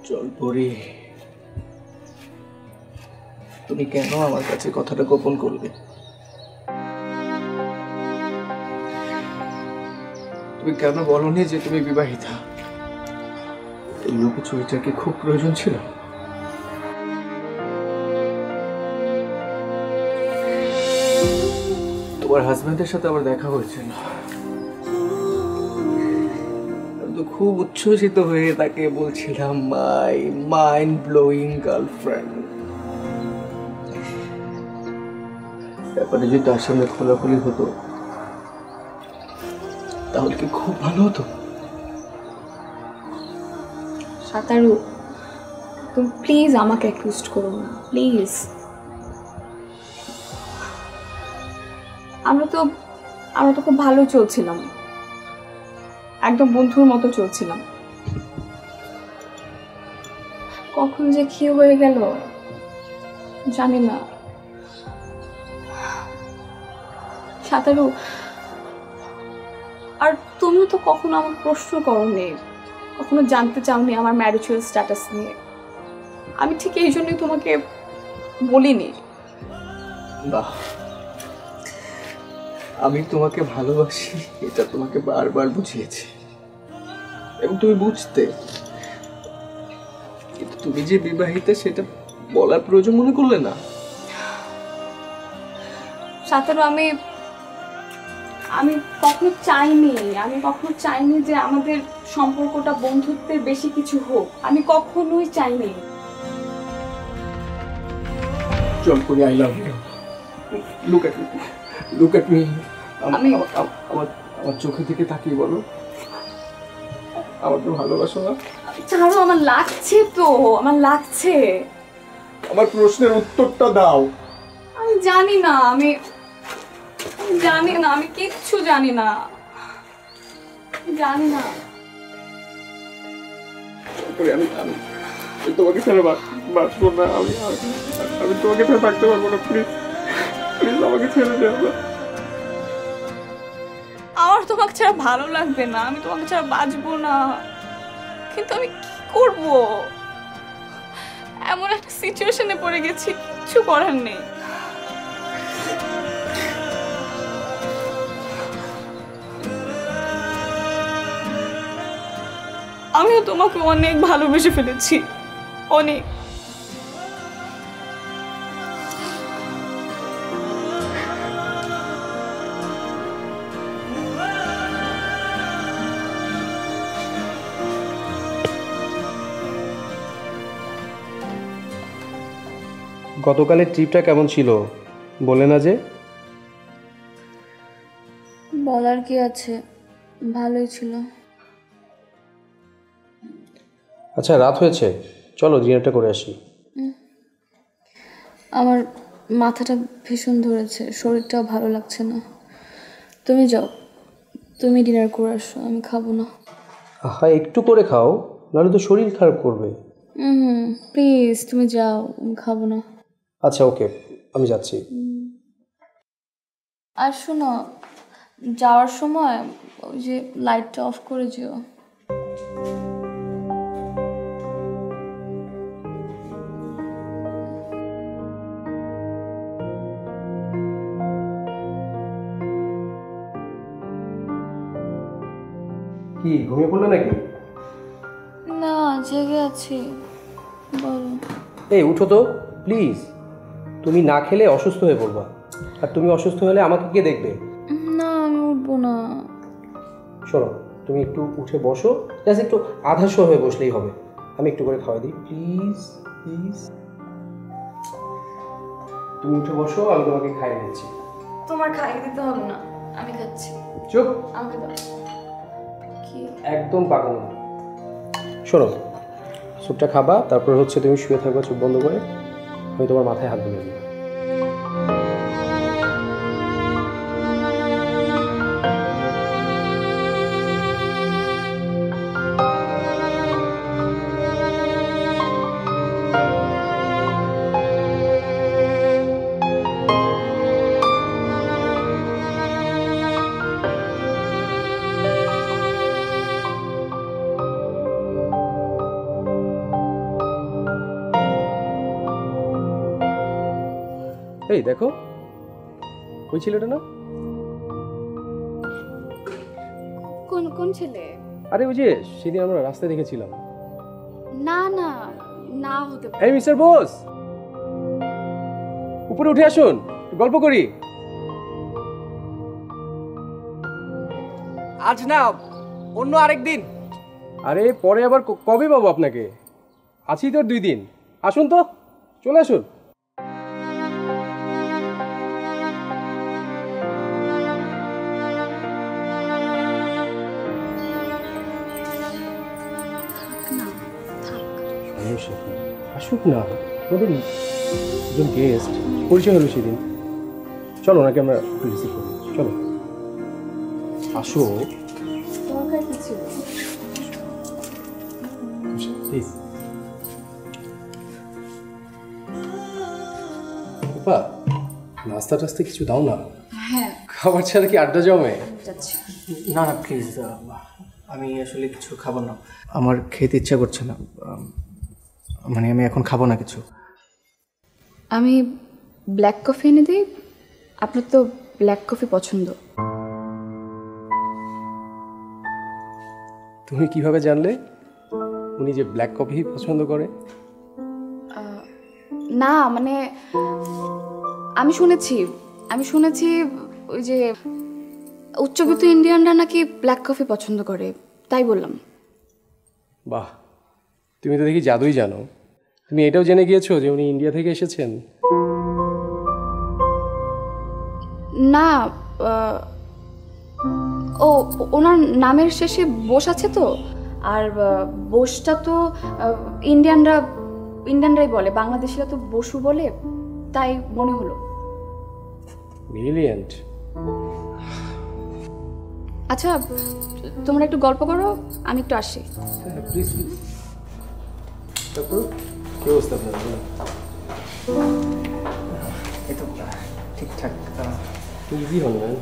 জলপরি, তুমি কেন আমার কাছে কথাটা গোপন করলে? তুমি কেন বলনি যে তুমি বিবাহিতা? এই লুকোচুরিটার কি খুব প্রয়োজন ছিল? তোমার হাজবেন্ডের সাথে আমার দেখা হয়েছিল, তো খুব উচ্ছ্বসিত হয়ে তাকে বলছিলাম মাই মাইন্ড ব্লোয়িং গার্লফ্রেন্ড। ব্যাপারে যদি তার সামনে খোলাখুলি হতো তাহলে কি খুব ভালো হতো। সাতারু, তুমি প্লিজ আমাকে অ্যাকিউজ করো না, প্লিজ। আমরা তো খুব ভালো চলছিলাম, একদম বন্ধুর মতো চলছিলাম। কখন যে কি হয়ে গেল জানি না। সাতারু, আর তুমিও তো কখনো আমাকে প্রশ্ন করোনি, কখনো জানতে চাওনি আমার ম্যারিচুয়াল স্ট্যাটাস নিয়ে। আমি ঠিক এই জন্যই তোমাকে বলিনি। বাহ, আমি তোমাকে ভালোবাসি এটা তোমাকে বারবার বুঝিয়েছি এবং তুমি বুঝতে, কিন্তু তুমি যে বিবাহিতা সেটা বলার প্রয়োজন মনে করলে না। সাতারু, আমি কখনো চাইনি যে আমাদের সম্পর্কটা বন্ধুত্বের বেশি কিছু হোক। আমি কখনোই চাইনি। জলপরি, I love you. Look at me. আমার চোখে থেকে তাকিয়ে বলো, আমাকে ভালোবাসো না? ছাড়ো, আমার লাগছে। আমার প্রশ্নের উত্তরটা দাও। আমি জানি না, আমি কিচ্ছু জানি না। আমি তোমাকে ছেড়ে বাঁচবো না। আমি তোমাকে ছেড়ে থাকতে পারবো না। প্লিজ প্লিজ আমাকে ছেড়ে দেও না। আমার তোমাকে ছাড়া ভালো লাগবে না, আমি তোমাকে ছাড়া বাঁচবো না। কিন্তু আমি কি করব? এমন একটা সিচুয়েশনে পড়ে গেছি, কিচ্ছু করার নেই। আমিও তোমাকে অনেক ভালোবেসে ফেলেছি, অনেক। গতকালের ট্রিপটা কেমন ছিল বলে না যে? বলার কি আছে, ভালোই ছিল। আচ্ছা, রাত হয়েছে, চলো ডিনারটা করে আসি। আমার মাথাটা ভীষণ ধরেছে, শরীরটাও ভালো লাগছে না। তুমি যাও, তুমি ডিনার করে আসো, আমি খাবো না। হ্যাঁ, একটু করে খাও, নাহলে তো শরীর খারাপ করবে। প্লিজ তুমি যাও, আমি খাবো না। আচ্ছা ওকে, আমি যাচ্ছি। আর শোনো, যাওয়ার সময় ওই যে লাইটটা অফ করে যেও। কি ঘুমিয়ে পড়লে নাকি? না, জেগে আছি। বলো। এই উঠো তো প্লিজ, তুমি না খেলে অসুস্থ হয়ে পড়বা, আর তুমি অসুস্থ হলে আমাকে কে দেখবে? না, আমি উঠবো না। শোনো, তুমি একটু উঠে বসো, জাস্ট একটু আধা শো হয়ে বসলেই হবে। আমি একটু করে খাওয়াই দিই, প্লিজ প্লিজ। তুমি উঠে বসো, আমি তোমাকে খাইয়ে দিচ্ছি। তোমার খাইয়ে দিতে হবে না, আমি খাচ্ছি। চুপ। আমাকে দাও। কি? একদম পাকানো না। শোনো, স্যুপটা খাবা, তারপর হচ্ছে তুমি শুয়ে থাকবা চোখ বন্ধ করে, আমি তোমার মাথায় হাত বুলিয়ে দিই। এই দেখো, ওই ছেলেটা না? কোন কোন ছেলে? আরে ওই যে সেদিন আমরা রাস্তায় দেখেছিলাম। না না না হতে পারে। এই মিস্টার বোস, উপরে উঠে আসুন, একটু গল্প করি। আজ না, অন্য আরেকদিন। আরে পরে আবার কবে পাবো আপনাকে? আছি তো 2 দিন। আসুন তো, চলে আসুন। সমস্যা কি? আসুক না, আমাদের একজন গেস্ট, পরিচয় হলো সেদিন। চলো ওনাকে আমরা একটু রিসিভ করি, চলো আসো দরকার কি ছিল? প্লিজ। বাবা, নাস্তা টাস্তা কিছু দাও না। হ্যাঁ খাবার ছাড়া কি আড্ডা জমে? যাচ্ছি। না না প্লিজ, আমি আসলে কিছু খাবো না, আমার খেতে ইচ্ছা করছে না। মানে আমি এখন খাবো না কিছু। আমি ব্ল্যাক কফি এনে দিই, আপনার তো ব্ল্যাক কফি পছন্দ। তুমি কিভাবে জানলে উনি যে ব্ল্যাক কফি পছন্দ করে? না মানে আমি শুনেছি ওই যে উচ্চবিত্ত ইন্ডিয়ানরা নাকি ব্ল্যাক কফি পছন্দ করে, তাই বললাম। বাহ, তুমি তো দেখি জাদুই জানো। তুমি এটাও জেনে গিয়েছো যে উনি ইন্ডিয়া থেকে এসেছেন? না ও ওনার নামের শেষে বোস আছে তো, আর বোসটা তো ইন্ডিয়ানরাই বলে, বাংলাদেশিরা তো বসু বলে, তাই মনে হলো। ব্রিলিয়েন্ট। আচ্ছা তোমরা একটু গল্প করো, আমি একটু আসি। Please please. তারপর কি অবস্থা আপনার? এই তো ঠিকঠাক। ইজি হল ম্যান।